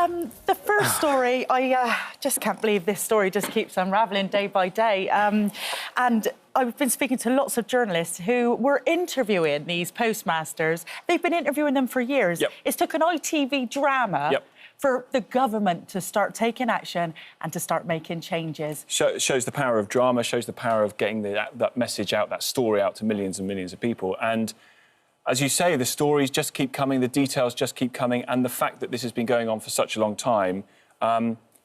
The first story, I just can't believe this story just keeps unravelling day by day. And I've been speaking to lots of journalists who were interviewing these postmasters. They've been interviewing them for years. Yep. It's took an ITV drama Yep. for the government to start taking action and to start making changes. Shows the power of drama, shows the power of getting that message out, that story out to millions and millions of people. And as you say, the stories just keep coming, the details just keep coming, and the fact that this has been going on for such a long time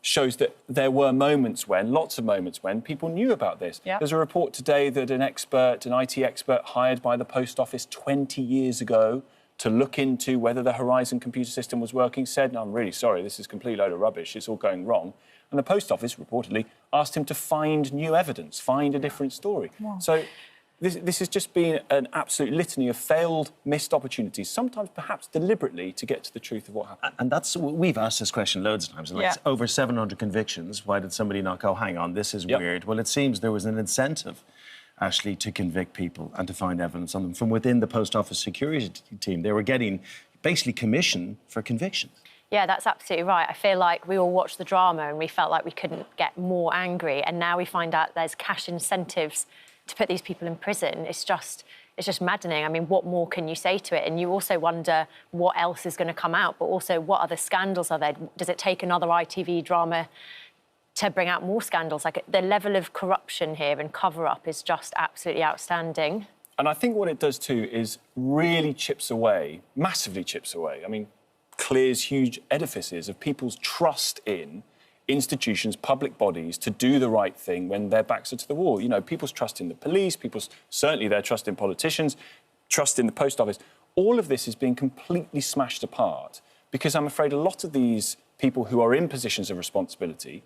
shows that there were moments when, lots of moments when, people knew about this. Yep. There's a report today that an IT expert hired by the Post Office 20 years ago to look into whether the Horizon computer system was working, said, "No, I'm really sorry, this is a complete load of rubbish, it's all going wrong." And the Post Office, reportedly, asked him to find new evidence, find a different story. Wow. So this has just been an absolute litany of failed, missed opportunities, sometimes perhaps deliberately, to get to the truth of what happened. And that's... We've asked this question loads of times. Like, over 700 convictions. Why did somebody not go, hang on, this is weird? Well, it seems there was an incentive, actually, to convict people and to find evidence on them. From within the Post Office security team, they were getting basically commission for convictions. Yeah, that's absolutely right. I feel like we all watched the drama and we felt like we couldn't get more angry, and now we find out there's cash incentives to put these people in prison. It's just maddening. I mean, what more can you say to it? And you also wonder what else is going to come out, but also what other scandals are there? Does it take another ITV drama to bring out more scandals? Like, the level of corruption here and cover-up is just absolutely outstanding. And I think what it does too is really chips away, massively chips away. I mean, clears huge edifices of people's trust in institutions, public bodies, to do the right thing when their backs are to the wall. You know, people's trust in the police, certainly their trust in politicians, trust in the Post Office. All of this is being completely smashed apart because I'm afraid a lot of these people who are in positions of responsibility,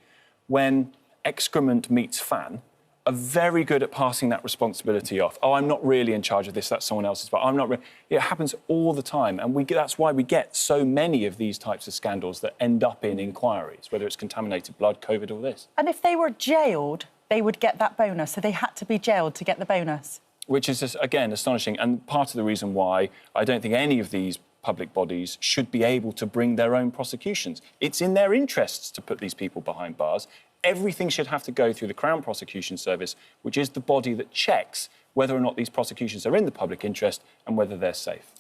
when excrement meets fan, are very good at passing that responsibility off. Oh, I'm not really in charge of this, that's someone else's, but I'm not really... It happens all the time, and that's why we get so many of these types of scandals that end up in inquiries, whether it's contaminated blood, COVID or this. And if they were jailed, they would get that bonus, so they had to be jailed to get the bonus. Which is, again, astonishing, and part of the reason why I don't think any of these public bodies should be able to bring their own prosecutions. It's in their interests to put these people behind bars. Everything should have to go through the Crown Prosecution Service, which is the body that checks whether or not these prosecutions are in the public interest and whether they're safe.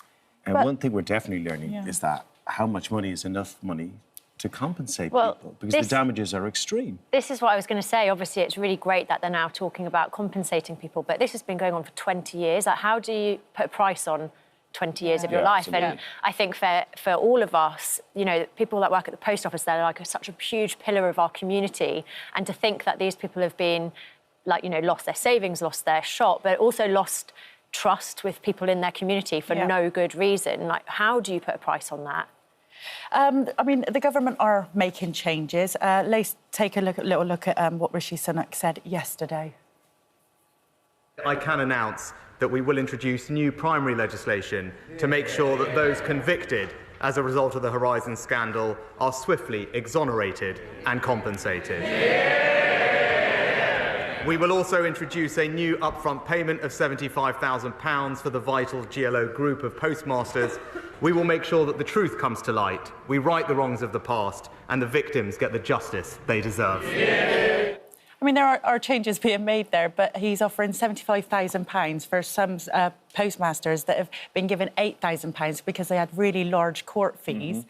And one thing we're definitely learning is that how much money is enough money to compensate people, because the damages are extreme. This is what I was going to say. Obviously, it's really great that they're now talking about compensating people, but this has been going on for 20 years. Like, how do you put a price on 20 years of your life? Absolutely. And I think for all of us, you know, people that work at the Post Office, they're like such a huge pillar of our community, and to think that these people have been, like, you know, lost their savings, lost their shop, but also lost trust with people in their community for no good reason. Like, how do you put a price on that? I mean, the government are making changes. Let's take a little look at what Rishi Sunak said yesterday. I can announce that we will introduce new primary legislation to make sure that those convicted as a result of the Horizon scandal are swiftly exonerated and compensated. We will also introduce a new upfront payment of £75,000 for the vital GLO group of postmasters. We will make sure that the truth comes to light, we right the wrongs of the past, and the victims get the justice they deserve. I mean, there are changes being made there, but he's offering £75,000 for some postmasters that have been given £8,000 because they had really large court fees.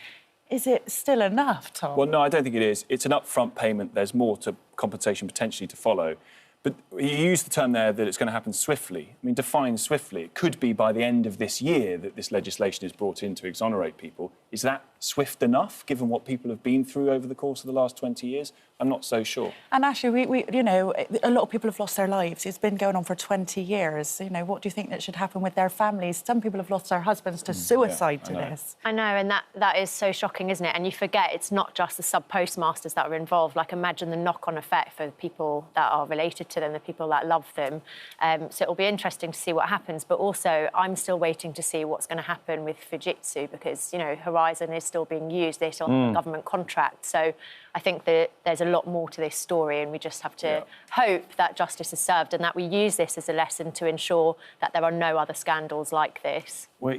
Is it still enough, Tom? Well, no, I don't think it is. It's an upfront payment. There's more to compensation potentially to follow. But you used the term there that it's going to happen swiftly. I mean, define swiftly. It could be by the end of this year that this legislation is brought in to exonerate people. Is that swift enough, given what people have been through over the course of the last 20 years? I'm not so sure. And actually, we you know, a lot of people have lost their lives. It's been going on for 20 years. You know, what do you think that should happen with their families? Some people have lost their husbands to suicide to this. I know, and that is so shocking, isn't it? And you forget it's not just the sub-postmasters that are involved. Like, imagine the knock-on effect for the people that are related to them, the people that love them. So it'll be interesting to see what happens. But also, I'm still waiting to see what's going to happen with Fujitsu because, you know, Horizon is still being used. They still have a government contract. So I think that there's a lot more to this story, and we just have to hope that justice is served and that we use this as a lesson to ensure that there are no other scandals like this. Well,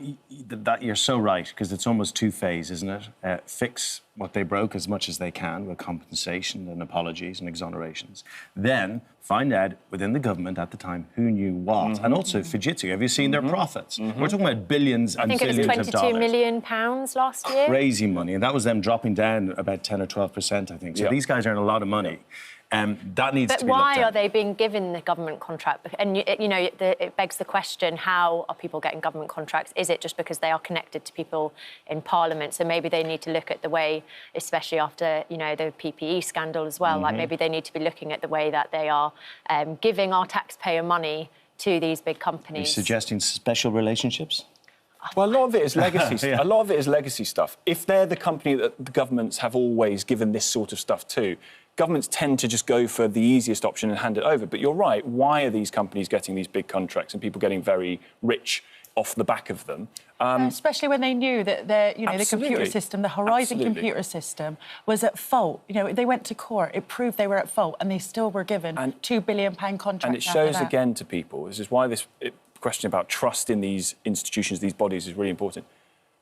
you're so right, because it's almost two-phase, isn't it? Fix what they broke as much as they can with compensation and apologies and exonerations. Then find out within the government at the time who knew what. And also Fujitsu, have you seen their profits? We're talking about billions and billions of dollars. I think it was £22 million last year. Crazy money. And that was them dropping down about 10 or 12%, I think. So these guys earn a lot of money. That needs to be looked at. But why are they being given the government contract? And, it begs the question, how are people getting government contracts? Is it just because they are connected to people in Parliament? So maybe they need to look at the way, especially after, the PPE scandal as well, like maybe they need to be looking at the way that they are giving our taxpayer money to these big companies. Are you suggesting special relationships? Well, a lot of it is legacy. A lot of it is legacy stuff. If they're the company that the governments have always given this sort of stuff to, governments tend to just go for the easiest option and hand it over. But you're right. Why are these companies getting these big contracts and people getting very rich off the back of them? Especially when they knew that the computer system, the Horizon computer system, was at fault. They went to court. It proved they were at fault, and they still were given £2 billion contracts. And it shows again to people. This is why this question about trust in these institutions, these bodies, is really important.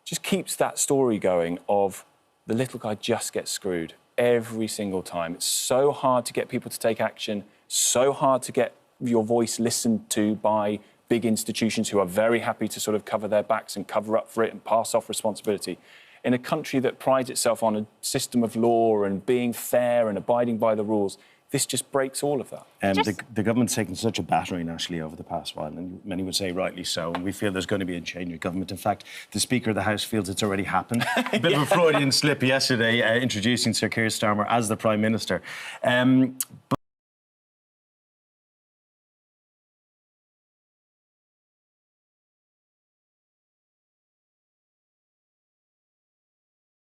Just keeps that story going of the little guy just gets screwed every single time. It's so hard to get people to take action, so hard to get your voice listened to by big institutions who are very happy to sort of cover their backs and cover up for it and pass off responsibility. In a country that prides itself on a system of law and being fair and abiding by the rules, this just breaks all of that. The government's taken such a battering, actually, over the past while, and many would say rightly so, and we feel there's going to be a change of government. In fact, the Speaker of the House feels it's already happened. A bit of a Freudian slip yesterday, introducing Sir Keir Starmer as the Prime Minister.